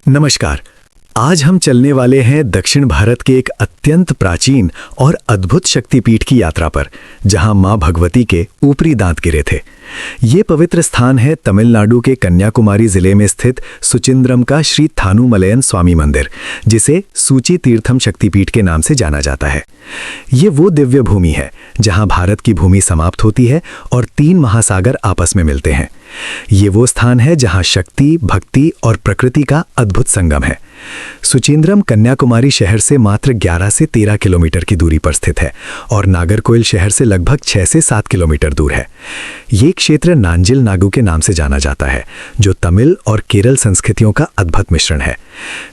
नमस्कार। आज हम चलने वाले हैं दक्षिण भारत के एक अत्यंत प्राचीन और अद्भुत शक्तिपीठ की यात्रा पर, जहां मां भगवती के ऊपरी दांत गिरे थे। ये पवित्र स्थान है तमिलनाडु के कन्याकुमारी जिले में स्थित सुचिंद्रम का श्री थानुमलयन स्वामी मंदिर, जिसे सूची तीर्थम शक्तिपीठ के नाम से जाना जाता है। ये वो दिव्य भूमि है जहां भारत की भूमि समाप्त होती है और 3 महासागर आपस में मिलते हैं। ये वो स्थान है जहां शक्ति, भक्ति और प्रकृति का अद्भुत संगम है। सुचिंद्रम कन्याकुमारी शहर से मात्र 11 से 13 किलोमीटर की दूरी पर स्थित है और नागरकोइल शहर से लगभग 6 से 7 किलोमीटर दूर है। ये क्षेत्र नांजिल नागू के नाम से जाना जाता है, जो तमिल और केरल संस्कृतियों का अद्भुत मिश्रण है।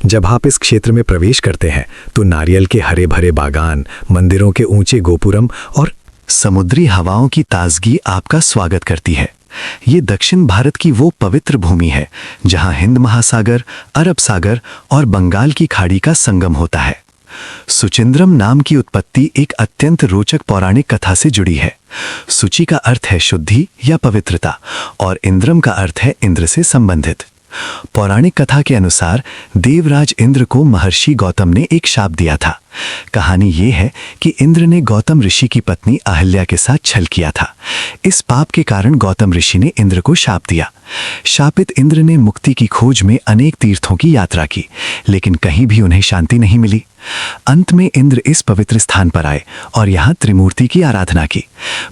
जब आप इस क्षेत्र में प्रवेश करते हैं तो नारियल के हरे भरे बागान, मंदिरों के ऊंचे गोपुरम और समुद्री हवाओं की ताजगी आपका स्वागत करती है। ये दक्षिण भारत की वो पवित्र भूमि है जहां हिंद महासागर, अरब सागर और बंगाल की खाड़ी का संगम होता है। सुचिंद्रम नाम की उत्पत्ति एक अत्यंत रोचक पौराणिक कथा से जुड़ी है। सुचि का अर्थ है शुद्धि या पवित्रता और इंद्रम का अर्थ है इंद्र से संबंधित। पौराणिक कथा के अनुसार देवराज इंद्र को महर्षि गौतम ने एक शाप दिया था। कहानी ये है कि इंद्र ने गौतम ऋषि की पत्नी अहल्या के साथ छल किया था। इस पाप के कारण गौतम ऋषि ने इंद्र को शाप दिया। शापित इंद्र ने मुक्ति की खोज में अनेक तीर्थों की यात्रा की, लेकिन कहीं भी उन्हें शांति नहीं मिली। अंत में इंद्र इस पवित्र स्थान पर आए और यहाँ त्रिमूर्ति की आराधना की।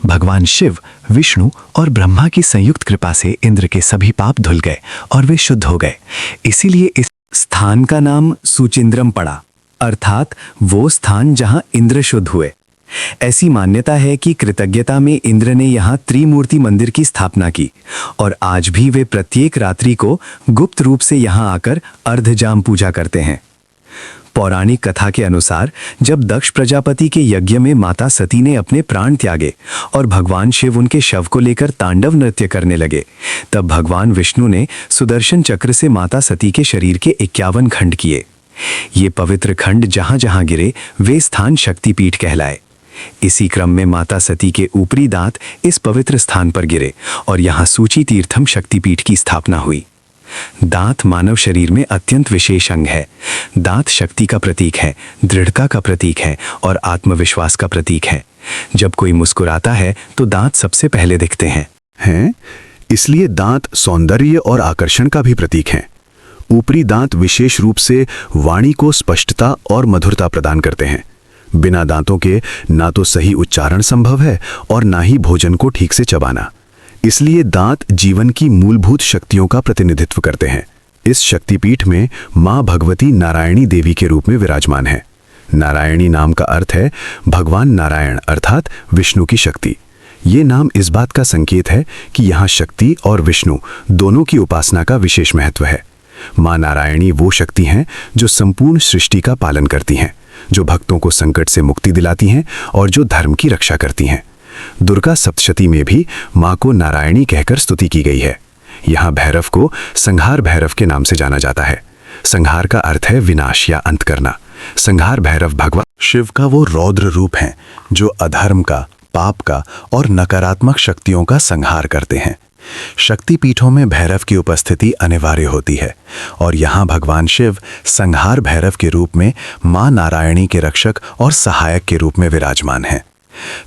भगवान शिव, विष्णु और ब्रह्मा की संयुक्त कृपा से इंद्र के सभी पाप धुल गए और वे शुद्ध हो गए। इसीलिए इस स्थान का नाम सुचिंद्रम पड़ा, अर्थात वो स्थान जहां इंद्र शुद्ध हुए। ऐसी मान्यता है कि कृतज्ञता में इंद्र ने यहाँ त्रिमूर्ति मंदिर की स्थापना की और आज भी वे प्रत्येक रात्रि को गुप्त रूप से यहाँ आकर अर्धजाम पूजा करते हैं। पौराणिक कथा के अनुसार जब दक्ष प्रजापति के यज्ञ में माता सती ने अपने प्राण त्यागे और भगवान शिव उनके शव को लेकर तांडव नृत्य करने लगे, तब भगवान विष्णु ने सुदर्शन चक्र से माता सती के शरीर के 51 खंड किए। ये पवित्र खंड जहां जहां गिरे वे स्थान शक्तिपीठ कहलाए। इसी क्रम में माता सती के ऊपरी दांत इस पवित्र स्थान पर गिरे और यहाँ सूची तीर्थम शक्तिपीठ की स्थापना हुई। दांत मानव शरीर में अत्यंत विशेष अंग है। दांत शक्ति का प्रतीक है, दृढ़ता का प्रतीक है और आत्मविश्वास का प्रतीक है। जब कोई मुस्कुराता है तो दांत सबसे पहले दिखते हैं। इसलिए दांत सौंदर्य और आकर्षण का भी प्रतीक हैं। ऊपरी दांत विशेष रूप से वाणी को स्पष्टता और मधुरता प्रदान करते हैं। बिना दांतों के ना तो सही उच्चारण संभव है और ना ही भोजन को ठीक से चबाना। इसलिए दांत जीवन की मूलभूत शक्तियों का प्रतिनिधित्व करते हैं। इस शक्तिपीठ में मां भगवती नारायणी देवी के रूप में विराजमान है। नारायणी नाम का अर्थ है भगवान नारायण, अर्थात विष्णु की शक्ति। ये नाम इस बात का संकेत है कि यहाँ शक्ति और विष्णु दोनों की उपासना का विशेष महत्व है। मां नारायणी वो शक्ति हैं जो संपूर्ण सृष्टि का पालन करती हैं, जो भक्तों को संकट से मुक्ति दिलाती हैं और जो धर्म की रक्षा करती हैं। दुर्गा सप्तशती में भी मां को नारायणी कहकर स्तुति की गई है। यहाँ भैरव को संहार भैरव के नाम से जाना जाता है। संहार का अर्थ है विनाश या अंत करना। संहार भैरव भगवान शिव का वो रौद्र रूप हैं जो अधर्म का, पाप का और नकारात्मक शक्तियों का संहार करते हैं। शक्तिपीठों में भैरव की उपस्थिति अनिवार्य होती है और यहाँ भगवान शिव संहार भैरव के रूप में मां नारायणी के रक्षक और सहायक के रूप में विराजमान हैं।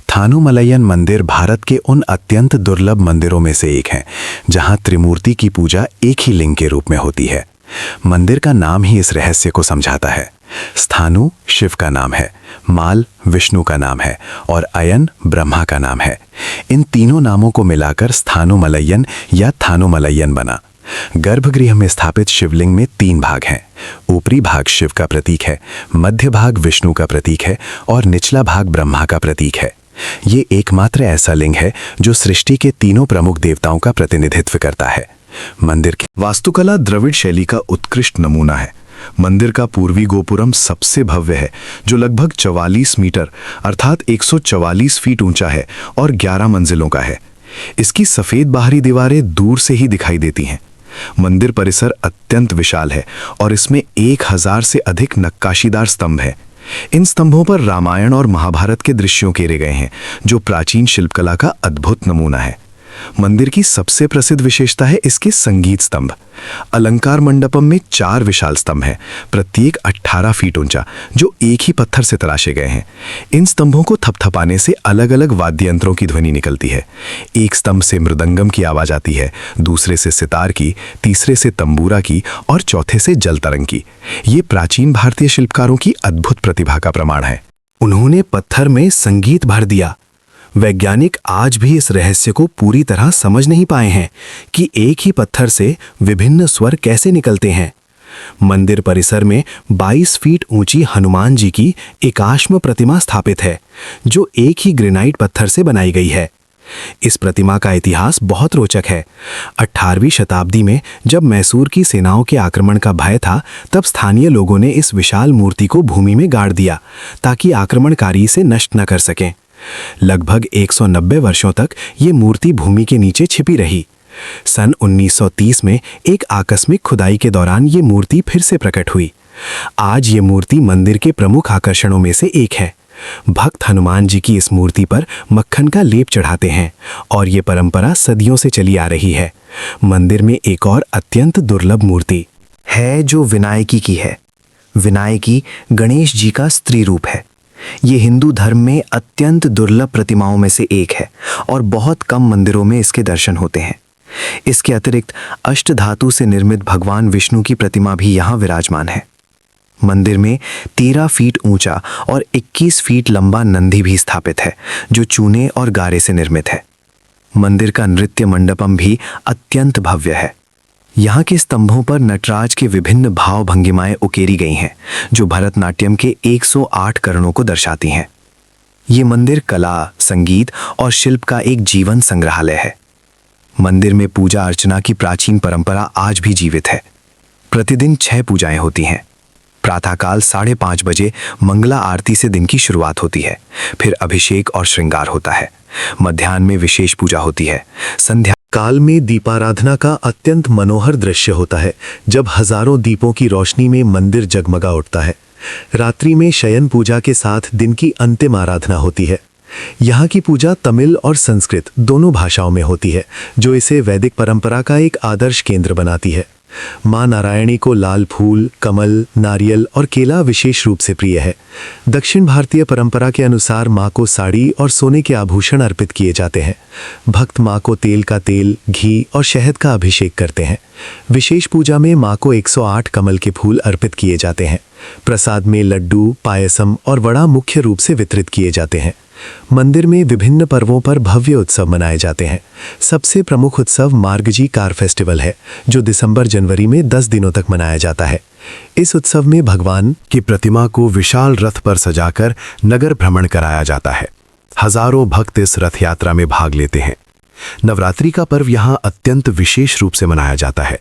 थानुमलयन मंदिर भारत के उन अत्यंत दुर्लभ मंदिरों में से एक है जहां त्रिमूर्ति की पूजा एक ही लिंग के रूप में होती है। मंदिर का नाम ही इस रहस्य को समझाता है। स्थानु शिव का नाम है, माल विष्णु का नाम है और अयन ब्रह्मा का नाम है। इन तीनों नामों को मिलाकर स्थानुमलयन या थानुमलयन बना। गर्भगृह में स्थापित शिवलिंग में 3 भाग हैं। ऊपरी भाग शिव का प्रतीक है, मध्य भाग विष्णु का प्रतीक है और निचला भाग ब्रह्मा का प्रतीक है। ये एकमात्र ऐसा लिंग है जो सृष्टि के तीनों प्रमुख देवताओं का प्रतिनिधित्व करता है। मंदिर की वास्तुकला द्रविड़ शैली का उत्कृष्ट नमूना है। मंदिर का पूर्वी गोपुरम सबसे भव्य है, जो लगभग 44 मीटर अर्थात 144 फीट ऊंचा है और 11 मंजिलों का है। इसकी सफेद बाहरी दीवारें दूर से ही दिखाई देती हैं। मंदिर परिसर अत्यंत विशाल है और इसमें 1000 से अधिक नक्काशीदार स्तंभ हैं। इन स्तंभों पर रामायण और महाभारत के दृश्यों केरे गए हैं, जो प्राचीन शिल्पकला का अद्भुत नमूना है। मंदिर की सबसे प्रसिद्ध विशेषता है इसके संगीत स्तंभ। अलंकार मंडपम में 4 विशाल स्तंभ हैं, प्रत्येक 18 फीट ऊंचा, जो एक ही पत्थर से तराशे गए हैं। इन स्तंभों को थपथपाने से अलग अलग वाद्य यंत्रों की ध्वनि निकलती है। एक स्तंभ से मृदंगम की आवाज आती है, दूसरे से सितार की, तीसरे से तंबूरा की और चौथे से जल तरंग की। ये प्राचीन भारतीय शिल्पकारों की अद्भुत प्रतिभा का प्रमाण है। उन्होंने पत्थर में संगीत भर दिया। वैज्ञानिक आज भी इस रहस्य को पूरी तरह समझ नहीं पाए हैं कि एक ही पत्थर से विभिन्न स्वर कैसे निकलते हैं। मंदिर परिसर में 22 फीट ऊंची हनुमान जी की एकाश्म प्रतिमा स्थापित है, जो एक ही ग्रेनाइट पत्थर से बनाई गई है। इस प्रतिमा का इतिहास बहुत रोचक है। 18वीं शताब्दी में जब मैसूर की सेनाओं के आक्रमण का भय था, तब स्थानीय लोगों ने इस विशाल मूर्ति को भूमि में गाड़ दिया ताकि आक्रमणकारी इसे नष्ट न कर सकें। लगभग 190 वर्षों तक ये मूर्ति भूमि के नीचे छिपी रही। सन 1930 में एक आकस्मिक खुदाई के दौरान ये मूर्ति फिर से प्रकट हुई। आज ये मूर्ति मंदिर के प्रमुख आकर्षणों में से एक है। भक्त हनुमान जी की इस मूर्ति पर मक्खन का लेप चढ़ाते हैं और ये परंपरा सदियों से चली आ रही है। मंदिर में एक और अत्यंत दुर्लभ मूर्ति है जो विनायकी की है। विनायकी गणेश जी का स्त्री रूप है। ये हिंदू धर्म में अत्यंत दुर्लभ प्रतिमाओं में से एक है और बहुत कम मंदिरों में इसके दर्शन होते हैं। इसके अतिरिक्त अष्टधातु से निर्मित भगवान विष्णु की प्रतिमा भी यहाँ विराजमान है। मंदिर में 13 फीट ऊंचा और 21 फीट लंबा नंदी भी स्थापित है, जो चूने और गारे से निर्मित है। मंदिर का नृत्य मंडपम भी अत्यंत भव्य है। यहाँ के स्तंभों पर नटराज के विभिन्न भाव भंगिमाएं उकेरी गई हैं, जो भरतनाट्यम के 108 करणों को दर्शाती हैं। ये मंदिर कला, संगीत और शिल्प का एक जीवन संग्रहालय है। मंदिर में पूजा अर्चना की प्राचीन परंपरा आज भी जीवित है। प्रतिदिन 6 पूजाएं होती हैं। प्रातःकाल 5:30 बजे मंगला आरती से दिन की शुरुआत होती है। फिर अभिषेक और श्रृंगार होता है। मध्याह्न में विशेष पूजा होती है। संध्या काल में दीपाराधना का अत्यंत मनोहर दृश्य होता है, जब हजारों दीपों की रोशनी में मंदिर जगमगा उठता है। रात्रि में शयन पूजा के साथ दिन की अंतिम आराधना होती है। यहाँ की पूजा तमिल और संस्कृत दोनों भाषाओं में होती है, जो इसे वैदिक परंपरा का एक आदर्श केंद्र बनाती है। मां नारायणी को लाल फूल, कमल, नारियल और केला विशेष रूप से प्रिय है। दक्षिण भारतीय परंपरा के अनुसार मां को साड़ी और सोने के आभूषण अर्पित किए जाते हैं। भक्त मां को तेल का तेल, घी और शहद का अभिषेक करते हैं। विशेष पूजा में मां को 108 कमल के फूल अर्पित किए जाते हैं। प्रसाद में लड्डू, पायसम और वड़ा मुख्य रूप से वितरित किए जाते हैं। मंदिर में विभिन्न पर्वों पर भव्य उत्सव मनाए जाते हैं। सबसे प्रमुख उत्सव मार्गजी कार फेस्टिवल है, जो दिसंबर-जनवरी में 10 दिनों तक मनाया जाता है। इस उत्सव में भगवान की प्रतिमा को विशाल रथ पर सजाकर नगर भ्रमण कराया जाता है। हजारों भक्त इस रथ यात्रा में भाग लेते हैं। नवरात्रि का पर्व यहाँ अत्यंत विशेष रूप से मनाया जाता है।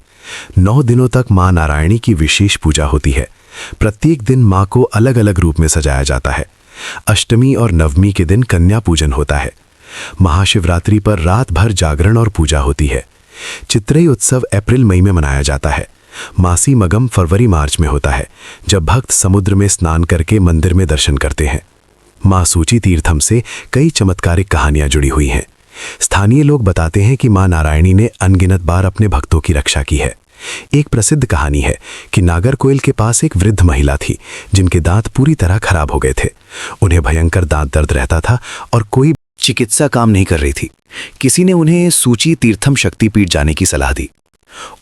9 दिनों तक मां नारायणी की विशेष पूजा होती है। प्रत्येक दिन मां को अलग अलग रूप में सजाया जाता है। अष्टमी और नवमी के दिन कन्या पूजन होता है। महाशिवरात्रि पर रात भर जागरण और पूजा होती है। चित्रई उत्सव अप्रैल-मई में मनाया जाता है। मासी मगम फरवरी-मार्च में होता है, जब भक्त समुद्र में स्नान करके मंदिर में दर्शन करते हैं। मां सूची तीर्थम से कई चमत्कारिक कहानियां जुड़ी हुई हैं। स्थानीय लोग बताते हैं कि मां नारायणी ने अनगिनत बार अपने भक्तों की रक्षा की है। एक प्रसिद्ध कहानी है कि नागरकोइल के पास एक वृद्ध महिला थी, जिनके दांत पूरी तरह खराब हो गए थे। उन्हें भयंकर दांत दर्द रहता था और कोई चिकित्सा काम नहीं कर रही थी। किसी ने उन्हें सूची तीर्थम शक्तिपीठ जाने की सलाह दी।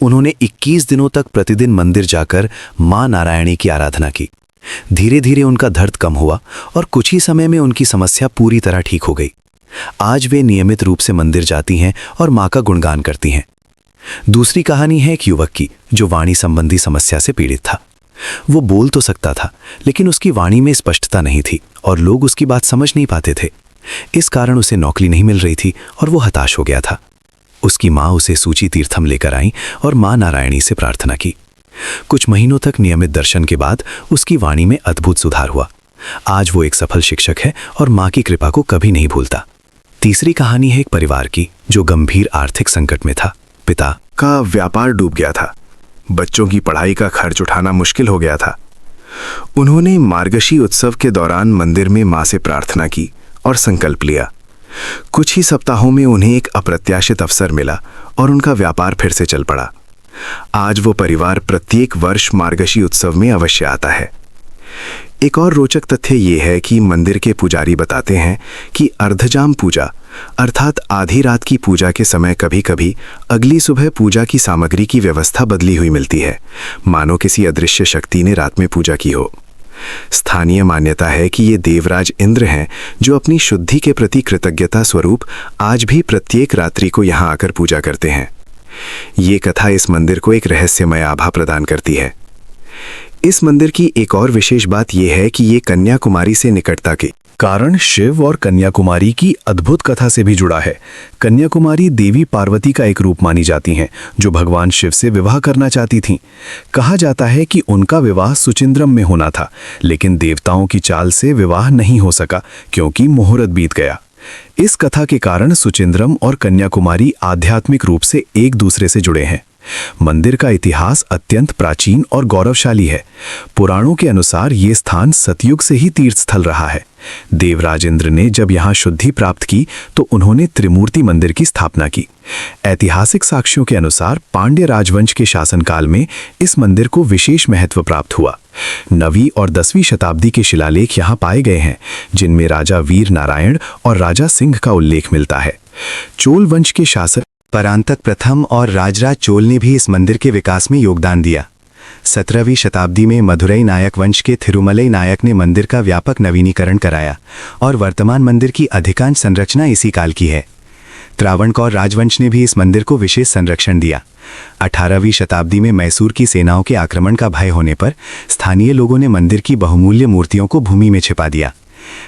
उन्होंने 21 दिनों तक प्रतिदिन मंदिर जाकर मां नारायणी की आराधना की। धीरे धीरे उनका दर्द कम हुआ और कुछ ही समय में उनकी समस्या पूरी तरह ठीक हो गई। आज वे नियमित रूप से मंदिर जाती हैं और मां का गुणगान करती हैं। दूसरी कहानी है एक युवक की, जो वाणी संबंधी समस्या से पीड़ित था। वो बोल तो सकता था, लेकिन उसकी वाणी में स्पष्टता नहीं थी और लोग उसकी बात समझ नहीं पाते थे। इस कारण उसे नौकरी नहीं मिल रही थी और वो हताश हो गया था। उसकी मां उसे सूची तीर्थम लेकर आई और मां नारायणी से प्रार्थना की। कुछ महीनों तक नियमित दर्शन के बाद उसकी वाणी में अद्भुत सुधार हुआ। आज वो एक सफल शिक्षक है और मां की कृपा को कभी नहीं भूलता। तीसरी कहानी है एक परिवार की, जो गंभीर आर्थिक संकट में था। पिता का व्यापार डूब गया था। बच्चों की पढ़ाई का खर्च उठाना मुश्किल हो गया था। उन्होंने मार्गशी उत्सव के दौरान मंदिर में मां से प्रार्थना की और संकल्प लिया कुछ ही सप्ताहों में उन्हें एक अप्रत्याशित अवसर मिला और उनका व्यापार फिर से चल पड़ा। आज वो परिवार प्रत्येक वर्ष मार्गशी उत्सव में अवश्य आता है। एक और रोचक तथ्य ये है कि मंदिर के पुजारी बताते हैं कि अर्धजाम पूजा अर्थात आधी रात की पूजा के समय कभी कभी अगली सुबह पूजा की सामग्री की व्यवस्था बदली हुई मिलती है, मानो किसी अदृश्य शक्ति ने रात में पूजा की हो। स्थानीय मान्यता है कि ये देवराज इंद्र हैं जो अपनी शुद्धि के प्रति कृतज्ञता स्वरूप आज भी प्रत्येक रात्रि को यहाँ आकर पूजा करते हैं। ये कथा इस मंदिर को एक रहस्यमय आभा प्रदान करती है। इस मंदिर की एक और विशेष बात यह है कि ये कन्याकुमारी से निकटता के कारण शिव और कन्याकुमारी की अद्भुत कथा से भी जुड़ा है। कन्याकुमारी देवी पार्वती का एक रूप मानी जाती हैं, जो भगवान शिव से विवाह करना चाहती थीं। कहा जाता है कि उनका विवाह सुचिंद्रम में होना था, लेकिन देवताओं की चाल से विवाह नहीं हो सका क्योंकि मुहूर्त बीत गया। इस कथा के कारण सुचिंद्रम और कन्याकुमारी आध्यात्मिक रूप से एक दूसरे से जुड़े हैं। मंदिर का इतिहास अत्यंत प्राचीन और गौरवशाली है। पुराणों के अनुसार ये स्थान सतयुग से ही तीर्थ स्थल रहा है। देवराज इंद्र ने जब यहाँ शुद्धि प्राप्त की तो उन्होंने त्रिमूर्ति मंदिर की स्थापना की। ऐतिहासिक साक्ष्यों के अनुसार पांड्य राजवंश के शासनकाल में इस मंदिर को विशेष महत्व प्राप्त हुआ। 9वीं और 10वीं शताब्दी के शिलालेख यहाँ पाए गए हैं, जिनमें राजा वीर नारायण और राजा सिंह का उल्लेख मिलता है। चोल वंश के शासक परांतक प्रथम और राजराज चोल ने भी इस मंदिर के विकास में योगदान दिया। 17वीं शताब्दी में मदुरई नायक वंश के थिरुमलई नायक ने मंदिर का व्यापक नवीनीकरण कराया और वर्तमान मंदिर की अधिकांश संरचना इसी काल की है। त्रावणकोर राजवंश ने भी इस मंदिर को विशेष संरक्षण दिया। 18वीं शताब्दी में मैसूर की सेनाओं के आक्रमण का भय होने पर स्थानीय लोगों ने मंदिर की बहुमूल्य मूर्तियों को भूमि में छिपा दिया।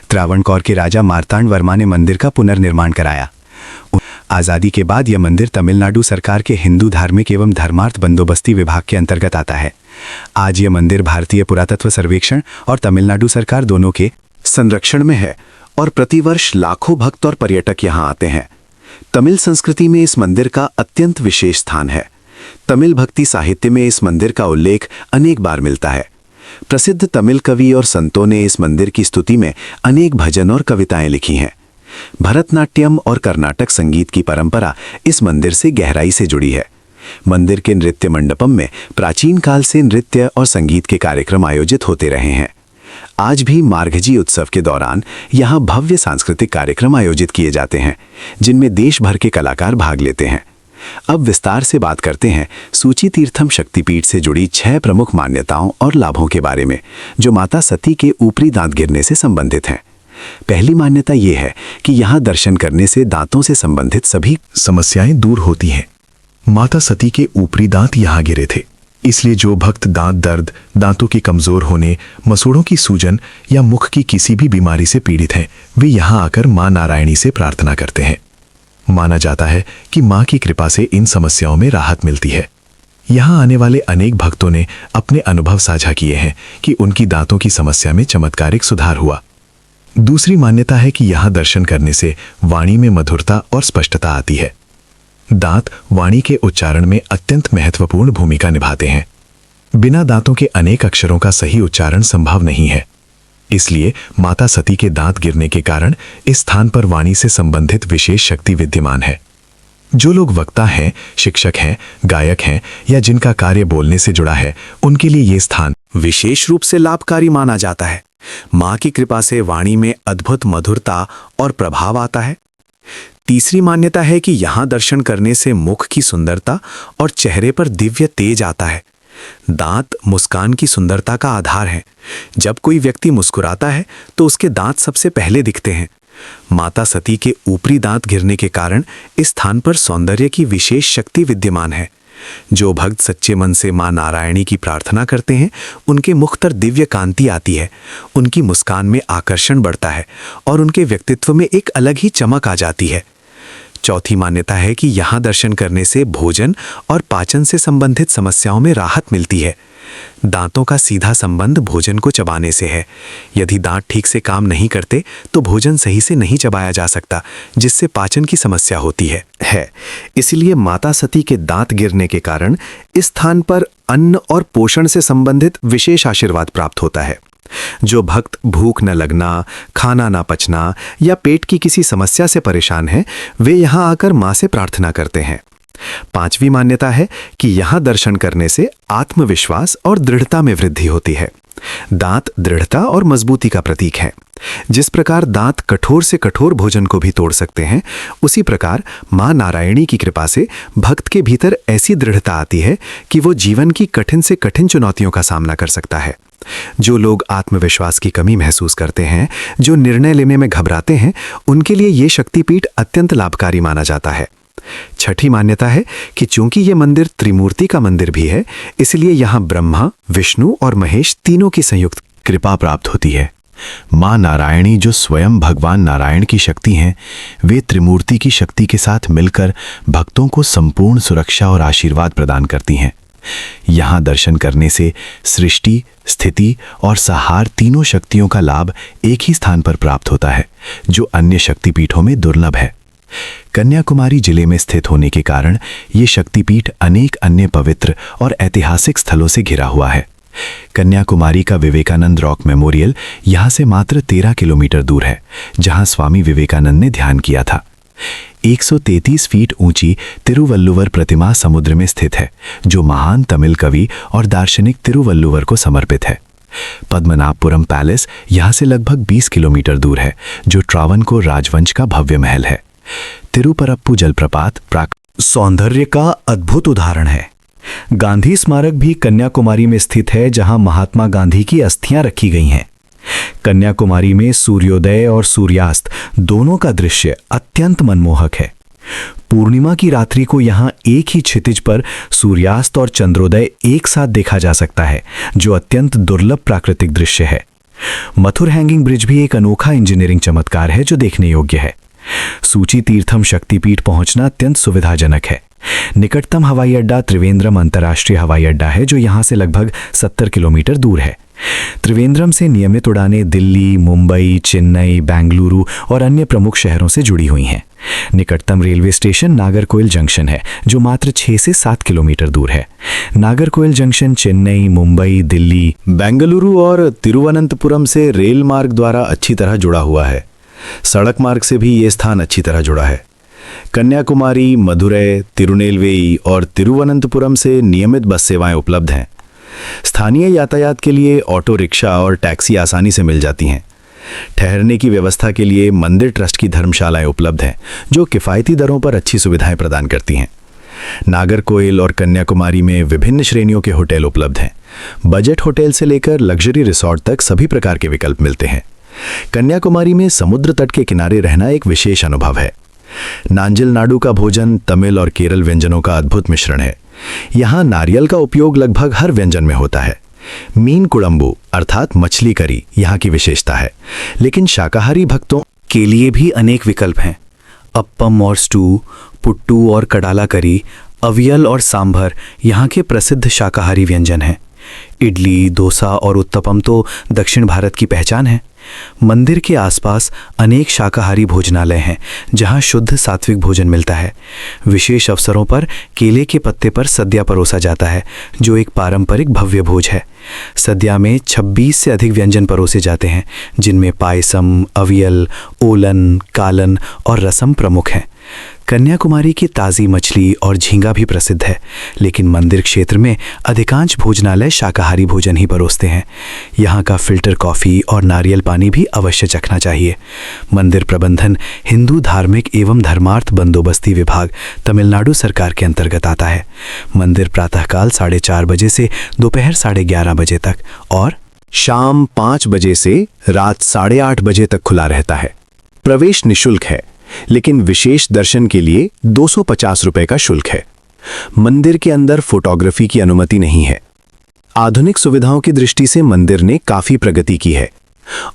त्रावणकोर के राजा मार्तांड वर्मा ने मंदिर का पुनर्निर्माण कराया। आज़ादी के बाद यह मंदिर तमिलनाडु सरकार के हिंदू धार्मिक एवं धर्मार्थ बंदोबस्ती विभाग के अंतर्गत आता है। आज यह मंदिर भारतीय पुरातत्व सर्वेक्षण और तमिलनाडु सरकार दोनों के संरक्षण में है और प्रतिवर्ष लाखों भक्त और पर्यटक यहाँ आते हैं। तमिल संस्कृति में इस मंदिर का अत्यंत विशेष स्थान है। तमिल भक्ति साहित्य में इस मंदिर का उल्लेख अनेक बार मिलता है। प्रसिद्ध तमिल कवि और संतों ने इस मंदिर की स्तुति में अनेक भजन और कविताएं लिखी हैं। भरतनाट्यम और कर्नाटक संगीत की परंपरा इस मंदिर से गहराई से जुड़ी है। मंदिर के नृत्य मंडपम में प्राचीन काल से नृत्य और संगीत के कार्यक्रम आयोजित होते रहे हैं। आज भी मार्गजी उत्सव के दौरान यहाँ भव्य सांस्कृतिक कार्यक्रम आयोजित किए जाते हैं, जिनमें देश भर के कलाकार भाग लेते हैं। अब विस्तार से बात करते हैं सूची तीर्थम शक्तिपीठ से जुड़ी 6 प्रमुख मान्यताओं और लाभों के बारे में, जो माता सती के ऊपरी दांत गिरने से संबंधित हैं। पहली मान्यता यह है कि यहाँ दर्शन करने से दांतों से संबंधित सभी समस्याएं दूर होती हैं। माता सती के ऊपरी दांत यहाँ गिरे थे, इसलिए जो भक्त दांत दर्द, दांतों के कमजोर होने, मसूड़ों की सूजन या मुख की किसी भी बीमारी से पीड़ित हैं, वे यहाँ आकर मां नारायणी से प्रार्थना करते हैं। माना जाता है कि मां की कृपा से इन समस्याओं में राहत मिलती है। यहाँ आने वाले अनेक भक्तों ने अपने अनुभव साझा किए हैं कि उनकी दांतों की समस्या में चमत्कारिक सुधार हुआ। दूसरी मान्यता है कि यहाँ दर्शन करने से वाणी में मधुरता और स्पष्टता आती है। दांत वाणी के उच्चारण में अत्यंत महत्वपूर्ण भूमिका निभाते हैं। बिना दांतों के अनेक अक्षरों का सही उच्चारण संभव नहीं है। इसलिए माता सती के दांत गिरने के कारण इस स्थान पर वाणी से संबंधित विशेष शक्ति विद्यमान है। जो लोग वक्ता हैं, शिक्षक हैं, गायक हैं या जिनका कार्य बोलने से जुड़ा है, उनके लिए ये स्थान विशेष रूप से लाभकारी माना जाता है। मां की कृपा से वाणी में अद्भुत मधुरता और प्रभाव आता है। तीसरी मान्यता है कि यहाँ दर्शन करने से मुख की सुंदरता और चेहरे पर दिव्य तेज आता है। दांत मुस्कान की सुंदरता का आधार है। जब कोई व्यक्ति मुस्कुराता है तो उसके दांत सबसे पहले दिखते हैं। माता सती के ऊपरी दांत गिरने के कारण इस स्थान पर सौंदर्य की विशेष शक्ति विद्यमान है। जो भक्त सच्चे मन से मां नारायणी की प्रार्थना करते हैं, उनके मुख पर दिव्य कांति आती है, उनकी मुस्कान में आकर्षण बढ़ता है और उनके व्यक्तित्व में एक अलग ही चमक आ जाती है। चौथी मान्यता है कि यहाँ दर्शन करने से भोजन और पाचन से संबंधित समस्याओं में राहत मिलती है। दांतों का सीधा संबंध भोजन को चबाने से है। यदि दांत ठीक से काम नहीं करते तो भोजन सही से नहीं चबाया जा सकता, जिससे पाचन की समस्या होती है। इसलिए माता सती के दांत गिरने के कारण इस स्थान पर अन्न और पोषण से संबंधित विशेष आशीर्वाद प्राप्त होता है। जो भक्त भूख न लगना, खाना ना पचना या पेट की किसी समस्या से परेशान हैं, वे यहाँ आकर मां से प्रार्थना करते हैं। 5वीं मान्यता है कि यहाँ दर्शन करने से आत्मविश्वास और दृढ़ता में वृद्धि होती है। दांत दृढ़ता और मजबूती का प्रतीक है। जिस प्रकार दांत कठोर से कठोर भोजन को भी तोड़ सकते हैं, उसी प्रकार मां नारायणी की कृपा से भक्त के भीतर ऐसी दृढ़ता आती है कि वो जीवन की कठिन से कठिन चुनौतियों का सामना कर सकता है। जो लोग आत्मविश्वास की कमी महसूस करते हैं, जो निर्णय लेने में घबराते हैं, उनके लिए ये शक्तिपीठ अत्यंत लाभकारी माना जाता है। 6ठी मान्यता है कि चूंकि ये मंदिर त्रिमूर्ति का मंदिर भी है, इसलिए यहाँ ब्रह्मा, विष्णु और महेश तीनों की संयुक्त कृपा प्राप्त होती है। मां नारायणी जो स्वयं भगवान नारायण की शक्ति हैं, वे त्रिमूर्ति की शक्ति के साथ मिलकर भक्तों को संपूर्ण सुरक्षा और आशीर्वाद प्रदान करती हैं। यहाँ दर्शन करने से सृष्टि, स्थिति और संहार तीनों शक्तियों का लाभ एक ही स्थान पर प्राप्त होता है, जो अन्य शक्तिपीठों में दुर्लभ है। कन्याकुमारी जिले में स्थित होने के कारण ये शक्तिपीठ अनेक अन्य पवित्र और ऐतिहासिक स्थलों से घिरा हुआ है। कन्याकुमारी का विवेकानंद रॉक मेमोरियल यहाँ से मात्र 13 किलोमीटर दूर है, जहाँ स्वामी विवेकानंद ने ध्यान किया था। 133 फीट ऊंची तिरुवल्लुवर प्रतिमा समुद्र में स्थित है, जो महान तमिल कवि और दार्शनिक तिरुवल्लुवर को समर्पित है। पद्मनाभपुरम पैलेस यहाँ से लगभग 20 किलोमीटर दूर है, जो ट्रावनकोर राजवंश का भव्य महल है। तिरुपरप्पु जलप्रपात सौंदर्य का अद्भुत उदाहरण है। गांधी स्मारक भी कन्याकुमारी में स्थित है, जहां महात्मा गांधी की अस्थियां रखी गई हैं। कन्याकुमारी में सूर्योदय और सूर्यास्त दोनों का दृश्य अत्यंत मनमोहक है। पूर्णिमा की रात्रि को यहाँ एक ही क्षितिज पर सूर्यास्त और चंद्रोदय एक साथ देखा जा सकता है, जो अत्यंत दुर्लभ प्राकृतिक दृश्य है। मथुर हैंगिंग ब्रिज भी एक अनोखा इंजीनियरिंग चमत्कार है, जो देखने योग्य है। सूची तीर्थम शक्तिपीठ पहुंचना अत्यंत सुविधाजनक है। निकटतम हवाई अड्डा त्रिवेंद्रम अंतर्राष्ट्रीय हवाई अड्डा है, जो यहां से लगभग 70 किलोमीटर दूर है। त्रिवेंद्रम से नियमित उड़ानें दिल्ली, मुंबई, चेन्नई, बेंगलुरु और अन्य प्रमुख शहरों से जुड़ी हुई हैं। निकटतम रेलवे स्टेशन नागरकोइल जंक्शन है, जो मात्र 6 से 7 किलोमीटर दूर है। नागरकोइल जंक्शन चेन्नई, मुंबई, दिल्ली, बेंगलुरु और तिरुवनंतपुरम से रेल मार्ग द्वारा अच्छी तरह जुड़ा हुआ है। सड़क मार्ग से भी ये स्थान अच्छी तरह जुड़ा है। कन्याकुमारी, मदुरै, तिरुनेलवेली और तिरुवनंतपुरम से नियमित बस सेवाएं उपलब्ध हैं। स्थानीय यातायात के लिए ऑटो रिक्शा और टैक्सी आसानी से मिल जाती हैं। ठहरने की व्यवस्था के लिए मंदिर ट्रस्ट की धर्मशालाएं उपलब्ध हैं, जो किफ़ायती दरों पर अच्छी सुविधाएं प्रदान करती हैं। नागरकोइल और कन्याकुमारी में विभिन्न श्रेणियों के होटल उपलब्ध हैं। बजट होटल से लेकर लग्जरी रिसॉर्ट तक सभी प्रकार के विकल्प मिलते हैं। कन्याकुमारी में समुद्र तट के किनारे रहना एक विशेष अनुभव है। नांजिल नाडु का भोजन तमिल और केरल व्यंजनों का अद्भुत मिश्रण है। यहाँ नारियल का उपयोग लगभग हर व्यंजन में होता है। मीन कुड़म्बू अर्थात मछली करी यहाँ की विशेषता है, लेकिन शाकाहारी भक्तों के लिए भी अनेक विकल्प हैं। अप्पम और स्टू, पुट्टू और कडाला करी, अवियल और सांभर यहाँ के प्रसिद्ध शाकाहारी व्यंजन हैं। इडली, डोसा और उत्तपम तो दक्षिण भारत की पहचान है। मंदिर के आसपास अनेक शाकाहारी भोजनालय हैं, जहां शुद्ध सात्विक भोजन मिलता है। विशेष अवसरों पर केले के पत्ते पर सद्या परोसा जाता है, जो एक पारंपरिक भव्य भोज है। सद्या में 26 से अधिक व्यंजन परोसे जाते हैं, जिनमें पायसम, अवियल, ओलन, कालन और रसम प्रमुख हैं। कन्याकुमारी की ताज़ी मछली और झींगा भी प्रसिद्ध है, लेकिन मंदिर क्षेत्र में अधिकांश भोजनालय शाकाहारी भोजन ही परोसते हैं। यहाँ का फिल्टर कॉफ़ी और नारियल पानी भी अवश्य चखना चाहिए। मंदिर प्रबंधन हिंदू धार्मिक एवं धर्मार्थ बंदोबस्ती विभाग तमिलनाडु सरकार के अंतर्गत आता है। मंदिर प्रातःकाल 4:30 बजे से दोपहर 11:30 बजे तक और शाम 5 बजे से रात 8:30 बजे तक खुला रहता है। प्रवेश निःशुल्क है, लेकिन विशेष दर्शन के लिए 250 रुपए का शुल्क है। मंदिर के अंदर फोटोग्राफी की अनुमति नहीं है। आधुनिक सुविधाओं की दृष्टि से मंदिर ने काफी प्रगति की है।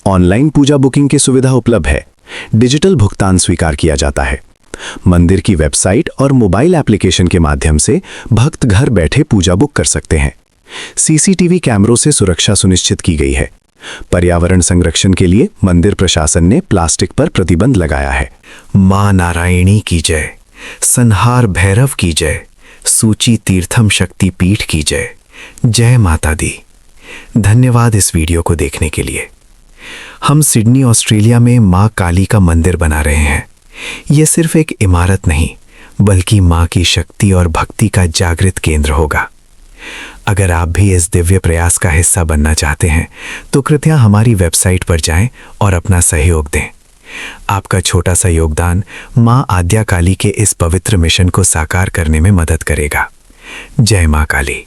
ऑनलाइन पूजा बुकिंग की सुविधा उपलब्ध है। डिजिटल भुगतान स्वीकार किया जाता है। मंदिर की वेबसाइट और मोबाइल एप्लीकेशन के माध्यम से भक्त घर बैठे पूजा बुक कर सकते हैं। सीसीटीवी कैमरों से सुरक्षा सुनिश्चित की गई है। पर्यावरण संरक्षण के लिए मंदिर प्रशासन ने प्लास्टिक पर प्रतिबंध लगाया है। मां नारायणी की जय, संहार भैरव की जय, सूची तीर्थम शक्ति पीठ की जय। जय माता दी। धन्यवाद इस वीडियो को देखने के लिए। हम सिडनी, ऑस्ट्रेलिया में माँ काली का मंदिर बना रहे हैं। ये सिर्फ एक इमारत नहीं, बल्कि माँ की शक्ति और भक्ति का जागृत केंद्र होगा। अगर आप भी इस दिव्य प्रयास का हिस्सा बनना चाहते हैं, तो कृपया हमारी वेबसाइट पर जाएं और अपना सहयोग दें। आपका छोटा सा योगदान माँ आद्या काली के इस पवित्र मिशन को साकार करने में मदद करेगा। जय माँ काली।